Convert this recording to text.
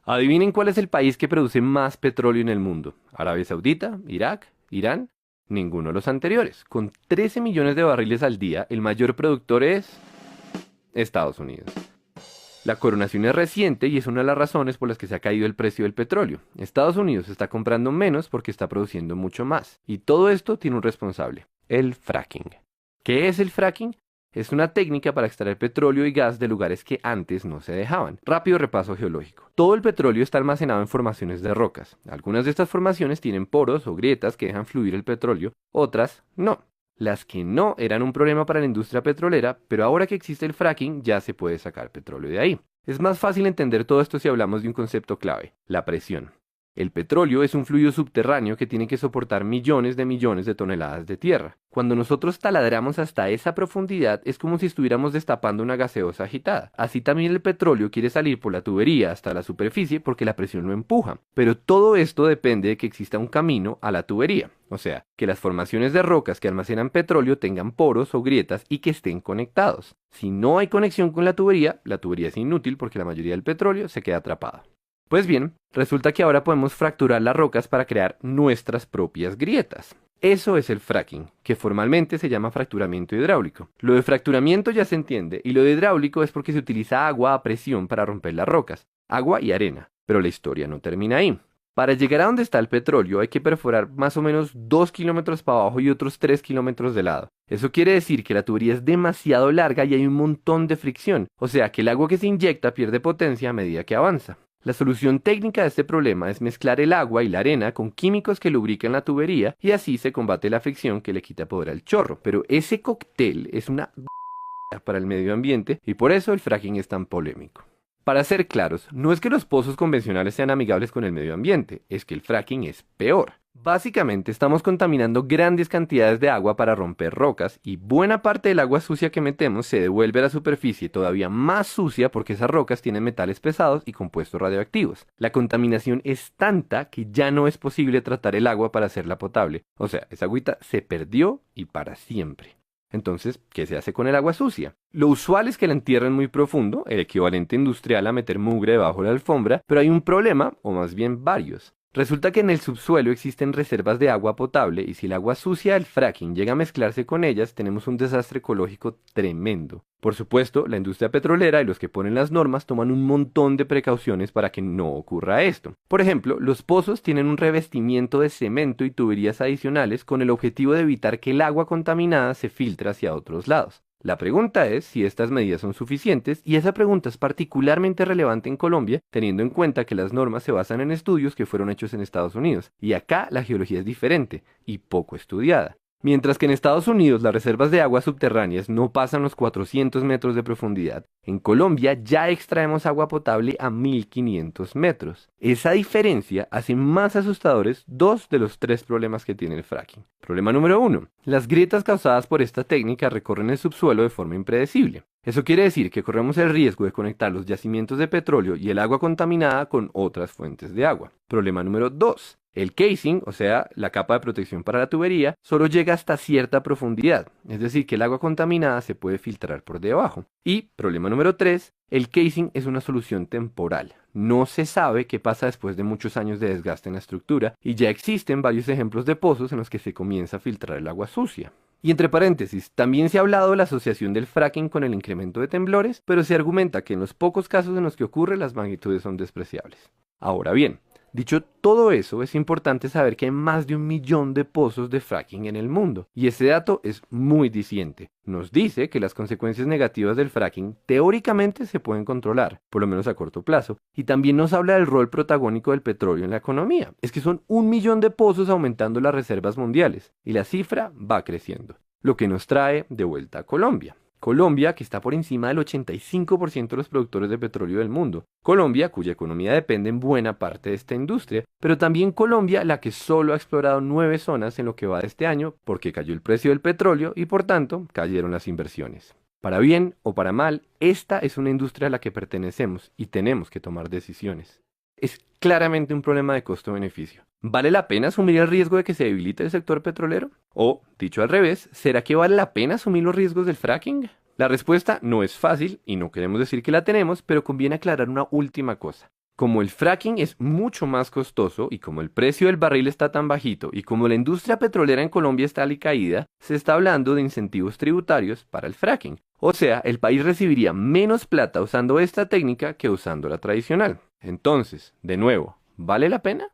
Adivinen cuál es el país que produce más petróleo en el mundo. ¿Arabia Saudita? ¿Irak? ¿Irán? Ninguno de los anteriores. Con 13 millones de barriles al día, el mayor productor es Estados Unidos. La coronación es reciente y es una de las razones por las que se ha caído el precio del petróleo. Estados Unidos está comprando menos porque está produciendo mucho más. Y todo esto tiene un responsable, el fracking. ¿Qué es el fracking? Es una técnica para extraer petróleo y gas de lugares que antes no se dejaban. Rápido repaso geológico. Todo el petróleo está almacenado en formaciones de rocas. Algunas de estas formaciones tienen poros o grietas que dejan fluir el petróleo, otras no. Las que no eran un problema para la industria petrolera, pero ahora que existe el fracking ya se puede sacar petróleo de ahí. Es más fácil entender todo esto si hablamos de un concepto clave, la presión. El petróleo es un fluido subterráneo que tiene que soportar millones de toneladas de tierra. Cuando nosotros taladramos hasta esa profundidad es como si estuviéramos destapando una gaseosa agitada. Así también el petróleo quiere salir por la tubería hasta la superficie porque la presión lo empuja. Pero todo esto depende de que exista un camino a la tubería. O sea, que las formaciones de rocas que almacenan petróleo tengan poros o grietas y que estén conectados. Si no hay conexión con la tubería es inútil porque la mayoría del petróleo se queda atrapada. Pues bien, resulta que ahora podemos fracturar las rocas para crear nuestras propias grietas. Eso es el fracking, que formalmente se llama fracturamiento hidráulico. Lo de fracturamiento ya se entiende, y lo de hidráulico es porque se utiliza agua a presión para romper las rocas, agua y arena. Pero la historia no termina ahí. Para llegar a donde está el petróleo hay que perforar más o menos 2 kilómetros para abajo y otros 3 kilómetros de lado. Eso quiere decir que la tubería es demasiado larga y hay un montón de fricción, o sea que el agua que se inyecta pierde potencia a medida que avanza. La solución técnica de este problema es mezclar el agua y la arena con químicos que lubrican la tubería y así se combate la fricción que le quita poder al chorro. Pero ese cóctel es una para el medio ambiente y por eso el fracking es tan polémico. Para ser claros, no es que los pozos convencionales sean amigables con el medio ambiente, es que el fracking es peor. Básicamente estamos contaminando grandes cantidades de agua para romper rocas y buena parte del agua sucia que metemos se devuelve a la superficie todavía más sucia porque esas rocas tienen metales pesados y compuestos radioactivos. La contaminación es tanta que ya no es posible tratar el agua para hacerla potable. O sea, esa agüita se perdió y para siempre. Entonces, ¿qué se hace con el agua sucia? Lo usual es que la entierren muy profundo, el equivalente industrial a meter mugre debajo de la alfombra, pero hay un problema, o más bien varios. Resulta que en el subsuelo existen reservas de agua potable y si el agua sucia del fracking llega a mezclarse con ellas, tenemos un desastre ecológico tremendo. Por supuesto, la industria petrolera y los que ponen las normas toman un montón de precauciones para que no ocurra esto. Por ejemplo, los pozos tienen un revestimiento de cemento y tuberías adicionales con el objetivo de evitar que el agua contaminada se filtre hacia otros lados. La pregunta es si estas medidas son suficientes y esa pregunta es particularmente relevante en Colombia teniendo en cuenta que las normas se basan en estudios que fueron hechos en Estados Unidos y acá la geología es diferente y poco estudiada. Mientras que en Estados Unidos las reservas de aguas subterráneas no pasan los 400 metros de profundidad, en Colombia ya extraemos agua potable a 1500 metros. Esa diferencia hace más asustadores dos de los tres problemas que tiene el fracking. Problema número 1. Las grietas causadas por esta técnica recorren el subsuelo de forma impredecible. Eso quiere decir que corremos el riesgo de conectar los yacimientos de petróleo y el agua contaminada con otras fuentes de agua. Problema número 2. El casing, o sea, la capa de protección para la tubería, solo llega hasta cierta profundidad, es decir, que el agua contaminada se puede filtrar por debajo. Y, problema número 3, el casing es una solución temporal. No se sabe qué pasa después de muchos años de desgaste en la estructura, y ya existen varios ejemplos de pozos en los que se comienza a filtrar el agua sucia. Y entre paréntesis, también se ha hablado de la asociación del fracking con el incremento de temblores, pero se argumenta que en los pocos casos en los que ocurre las magnitudes son despreciables. Ahora bien, dicho todo eso, es importante saber que hay más de 1 millón de pozos de fracking en el mundo, y ese dato es muy diciente. Nos dice que las consecuencias negativas del fracking teóricamente se pueden controlar, por lo menos a corto plazo, y también nos habla del rol protagónico del petróleo en la economía. Es que son 1 millón de pozos aumentando las reservas mundiales, y la cifra va creciendo, lo que nos trae de vuelta a Colombia. Colombia, que está por encima del 85% de los productores de petróleo del mundo. Colombia, cuya economía depende en buena parte de esta industria, pero también Colombia, la que solo ha explorado 9 zonas en lo que va de este año, porque cayó el precio del petróleo y por tanto cayeron las inversiones. Para bien o para mal, esta es una industria a la que pertenecemos y tenemos que tomar decisiones. Es claramente un problema de costo-beneficio. ¿Vale la pena asumir el riesgo de que se debilite el sector petrolero? O, dicho al revés, ¿será que vale la pena asumir los riesgos del fracking? La respuesta no es fácil y no queremos decir que la tenemos, pero conviene aclarar una última cosa. Como el fracking es mucho más costoso y como el precio del barril está tan bajito y como la industria petrolera en Colombia está alicaída, se está hablando de incentivos tributarios para el fracking. O sea, el país recibiría menos plata usando esta técnica que usando la tradicional. Entonces, de nuevo, ¿vale la pena?